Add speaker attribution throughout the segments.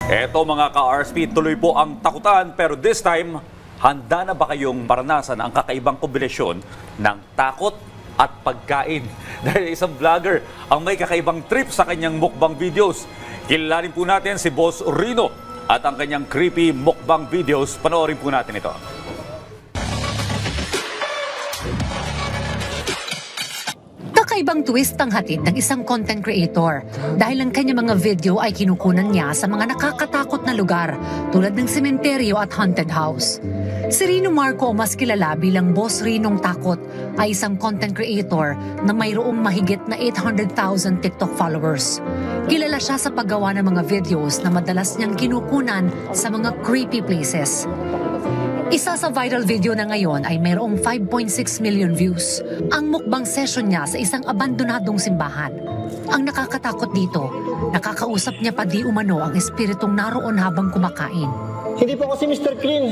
Speaker 1: Eto mga ka-RSP, tuloy po ang takutan pero this time, handa na ba kayong maranasan ang kakaibang kombinasyon ng takot at pagkain? Dahil isang vlogger ang may kakaibang trip sa kanyang mukbang videos. Kilalanin po natin si Boss Rino at ang kanyang creepy mukbang videos. Panoorin po natin ito.
Speaker 2: Kakaibang twist ang hatid ng isang content creator dahil ang kanyang mga video ay kinukunan niya sa mga nakakatakot na lugar tulad ng sementeryo at haunted house. Si Rino Marco o mas kilala bilang Boss Rinong Takot ay isang content creator na mayroong mahigit na 800,000 TikTok followers. Kilala siya sa paggawa ng mga videos na madalas niyang kinukunan sa mga creepy places. Isa sa viral video na ngayon ay mayroong 5.6 million views. Ang mukbang session niya sa isang abandonadong simbahan. Ang nakakatakot dito, nakakausap niya pa di umano ang espiritong naroon habang kumakain.
Speaker 3: Hindi po ako si Mr. Clean.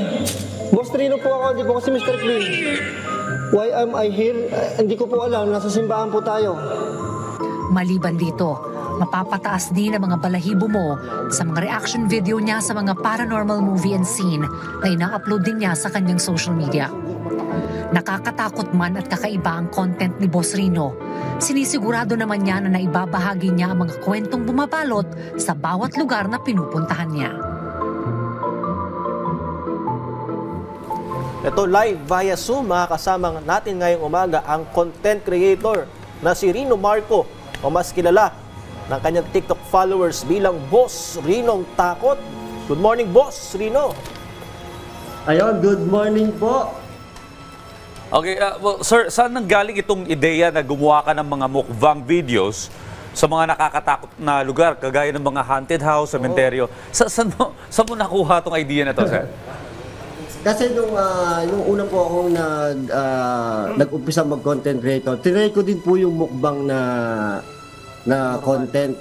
Speaker 3: Boss Rino po ako, hindi po ako si Mr. Clean. Why am I here? Hindi ko po alam, nasa simbahan po tayo.
Speaker 2: Maliban dito, mapapataas din ang mga balahibo mo sa mga reaction video niya sa mga paranormal movie and scene na ina-upload din niya sa kanyang social media. Nakakatakot man at kakaiba ang content ni Boss Rino, sinisigurado naman niya na naibabahagi niya ang mga kwentong bumabalot sa bawat lugar na pinupuntahan niya.
Speaker 4: Ito live via Zoom, kasama natin ngayong umaga ang content creator na si Rino Marco o mas kilala ng kanyang TikTok followers bilang Boss Rinong Takot. Good morning, Boss Rino.
Speaker 3: Ayun, good morning po.
Speaker 1: Okay, well, sir, saan nanggaling itong ideya na gumawa ka ng mga mukbang videos sa mga nakakatakot na lugar, kagaya ng mga haunted house, cementerio? Saan mo nakuha itong idea na to, sir?
Speaker 3: Kasi nung una po akong nag-umpisa mag-content creator, tinry ko din po yung mukbang na content.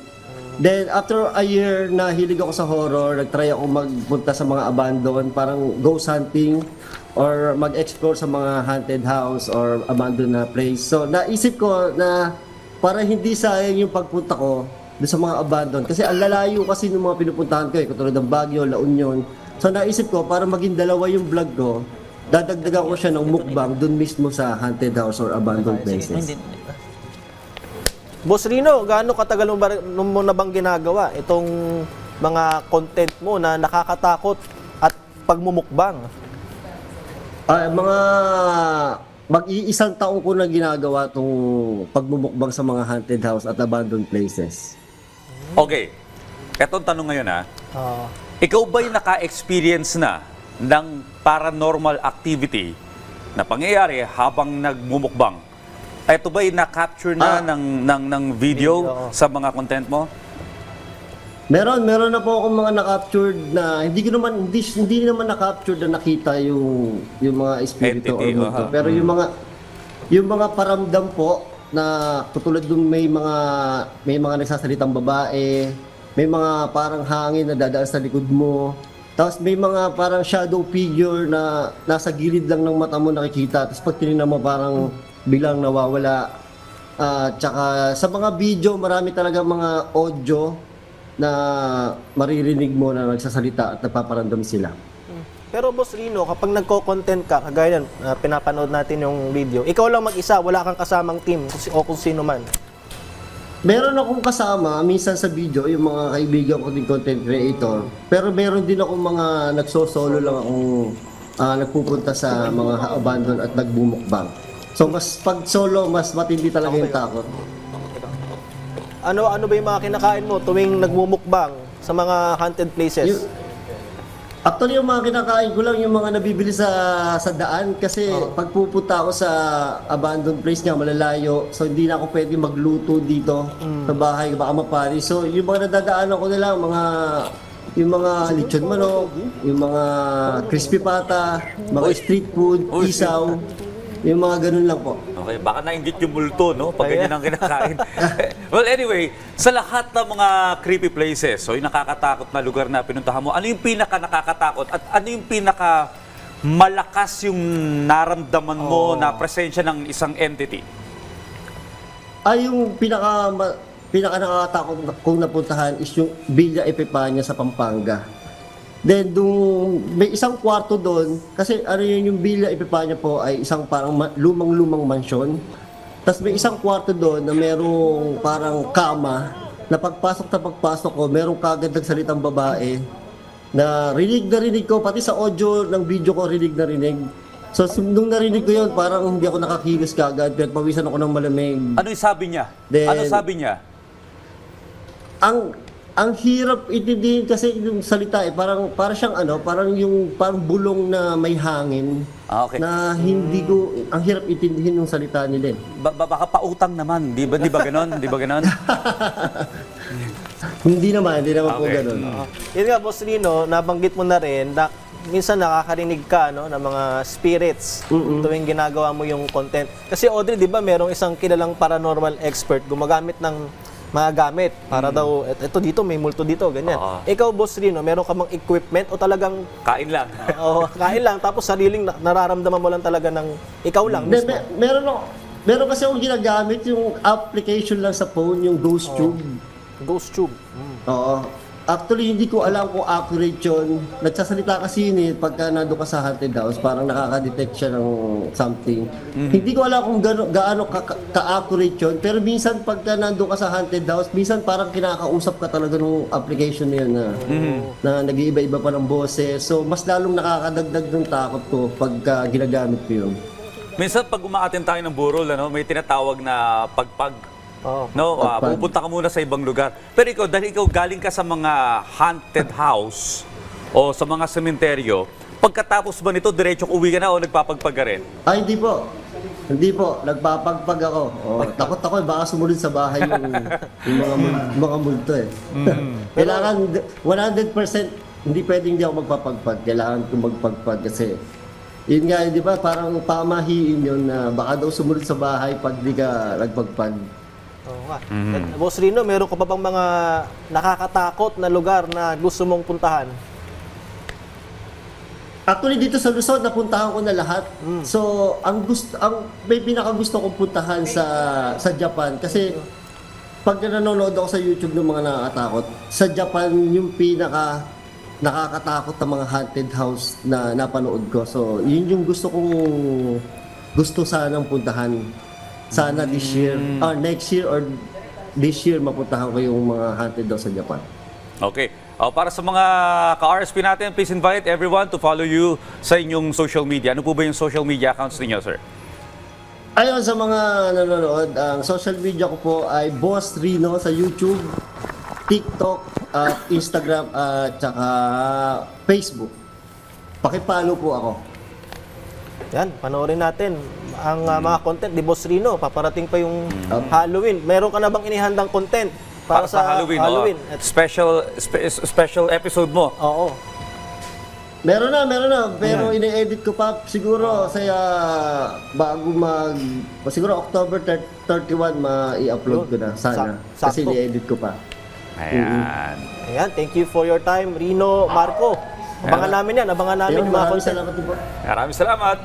Speaker 3: Then after a year na hilig ako sa horror, nag-try ako magpunta sa mga abandon, parang ghost hunting or mag-explore sa mga haunted house or abandoned na place. So naisip ko na para hindi sayang yung pagpunta ko doon sa mga abandon kasi ang lalayo kasi ng mga pinupuntahan ko katulad ng Baguio, La Union. So naisip ko para maging dalawa yung vlog ko, dadagdagan ko siya ng mukbang doon mismo sa haunted house or abandoned places.
Speaker 4: Boss Rino, gaano katagal mo na bang ginagawa itong mga content mo na nakakatakot at pagmumukbang?
Speaker 3: Mag-iisang taon ko na ginagawa itong pagmumukbang sa mga haunted house at abandoned places.
Speaker 1: Okay, etong tanong ngayon ikaw ba'y naka-experience na ng paranormal activity na pangyayari habang nagmumukbang? Ito ba'y na-capture na ng video sa mga content mo?
Speaker 3: Meron na po akong mga na-captured na hindi naman na-captured na nakita yung mga espiritu or multo. Pero yung mga paramdam po na katulad dun may mga nagsasalitang babae, may mga parang hangin na dadaan sa likod mo. Tapos may mga parang shadow figure na nasa gilid lang ng mata mo nakikita. Tapos pag tinignan mo parang bilang nawawala. Tsaka sa mga video, marami talaga mga audio na maririnig mo na nagsasalita at napaparamdam sila.
Speaker 4: Pero Boss Rino, kapag nagko-content ka, kagaya yan, pinapanood natin yung video, ikaw lang mag-isa, wala kang kasamang team o kung sino man.
Speaker 3: Meron akong kasama, minsan sa video, yung mga kaibigan ko din content creator. Pero meron din akong mga nagso-solo lang akong nagpupunta sa mga abandon at nagbumukbang. So pag solo, mas matindi talaga yung takot.
Speaker 4: Ano ba yung mga kinakain mo tuwing nagmumukbang sa mga haunted places?
Speaker 3: Actually, yung mga kinakain ko lang yung mga nabibili sa daan kasi pag pupunta ako sa abandoned place nga malalayo, so hindi na ako pwede magluto dito sa bahay, baka mapari. So yung mga nadadaanan ko nila, yung mga lechon manok, yung mga crispy pata, mga street food, isaw, yung mga ganun lang po.
Speaker 1: Okay, baka nainggit yung multo, no? Pag ganyan ang kinakain. Well, anyway, sa lahat ng mga creepy places, so yung nakakatakot na lugar na pinuntahan mo, ano yung pinaka-nakakatakot at ano yung pinaka-malakas yung naramdaman mo na presensya ng isang entity?
Speaker 3: Yung pinaka nakakatakot kong napuntahan is yung Villa Epipania sa Pampanga. Then, may isang kwarto doon, kasi ano yun yung Villa Epipania po ay isang parang lumang-lumang mansyon. Tapos may isang kwarto doon na merong parang kama, na pagpasok ko, merong kagad nagsalitang babae, na rinig ko, pati sa audio ng video ko, rinig. So, nung narinig ko yun, parang hindi ako nakakilos kagad, pero pawisan ako ng malamig.
Speaker 1: Ano yung sabi niya?
Speaker 3: Then-
Speaker 1: Ano sabi niya?
Speaker 3: Ang hirap itindihin kasi yung salita parang siyang parang bulong na may hangin
Speaker 1: Ah, okay.
Speaker 3: na hindi ko ang hirap itindihin yung salita nila.
Speaker 1: Baka pautang naman, di ba ganon? Di ba ganon?
Speaker 3: Hindi naman po
Speaker 1: Okay.
Speaker 3: ganoon.
Speaker 4: Yun nga, Boss Rino, nabanggit mo na rin na minsan nakakarinig ka ng mga spirits tuwing ginagawa mo yung content. Kasi Audrey, di ba, merong isang kilalang paranormal expert gumagamit ng mga gamit para daw, eto dito, may multo dito, ganyan.
Speaker 1: Oo.
Speaker 4: Ikaw, Boss Rino, meron ka bang equipment o talagang
Speaker 1: Kain lang.
Speaker 4: kain lang tapos sariling nararamdaman mo lang talaga ng ikaw lang mismo?
Speaker 3: Meron kasi akong ginagamit yung application lang sa phone, yung Ghost Tube.
Speaker 4: Ghost tube.
Speaker 3: Oo. Actually, hindi ko alam kung accurate yun. Nagsasalita kasi yun pagka nandun ka sa haunted house, parang nakaka-detect siya ng something. Hindi ko alam kung gaano ka-accurate yun, pero minsan pagka nandun ka sa haunted house, minsan parang kinakausap ka talaga ng application na yun na nag-iiba-iba pa ng boses. So, mas lalong nakakadagdag ng takot ko pagka ginagamit ko yun.
Speaker 1: Minsan pag umaatin tayo ng burol, may tinatawag na pagpag.
Speaker 4: Oh.
Speaker 1: No,
Speaker 3: Pagpag.
Speaker 1: pupunta ka muna sa ibang lugar. Pero ikaw, dahil ikaw galing ka sa mga haunted house o sa mga sementeryo, pagkatapos ba nito, diretso uwi ka na o nagpapagpag ka rin?
Speaker 3: Ay, hindi po. Hindi po. Nagpapagpag ako. Takot ako, baka sumunod sa bahay yung mga multo eh. Kailangan 100%, hindi pwedeng hindi ako magpapagpag. Kailangan ko magpagpag kasi yun nga, di ba, parang pamahiin yun na baka daw sumunod sa bahay pag di ka nagpagpag.
Speaker 4: Oo nga. Boss Rino, meron ka pa bang mga nakakatakot na lugar na gusto mong puntahan?
Speaker 3: Actually, dito sa Luzon, napuntahan ko na lahat. So, may pinakagusto kong puntahan sa Japan kasi pag nanonood ako sa YouTube ng mga nakakatakot, sa Japan yung nakakatakot na mga haunted house na napanood ko. So, yun yung gusto sanang puntahan. Sana this year, next year or this year, mapuntahan ko yung mga haunted house sa Japan.
Speaker 1: Okay. Para sa mga ka-RSP natin, please invite everyone to follow you sa inyong social media. Ano po ba yung social media accounts ninyo, sir?
Speaker 3: Ayon sa mga nanonood, ang social media ko po ay Boss Rino sa YouTube, TikTok, Instagram, at saka Facebook. Pakipalo po ako.
Speaker 4: Yan, panoorin natin ang mga content ni Boss Rino. Paparating pa yung Halloween. Meron ka na bang inihandang content para sa Halloween?
Speaker 1: At special episode mo.
Speaker 4: Oo.
Speaker 3: Meron na. Pero ine-edit ko pa siguro siguro October 31 ma-i-upload ko na sana. Kasi
Speaker 4: Sakto.
Speaker 3: ine-edit ko pa.
Speaker 1: Ayan.
Speaker 4: Ayan, thank you for your time, Rino Marco. Abangan namin yan. Abangan namin
Speaker 3: Ayun,
Speaker 4: yung mga
Speaker 3: maraming
Speaker 4: content.
Speaker 3: salamat din po.
Speaker 1: Maraming salamat.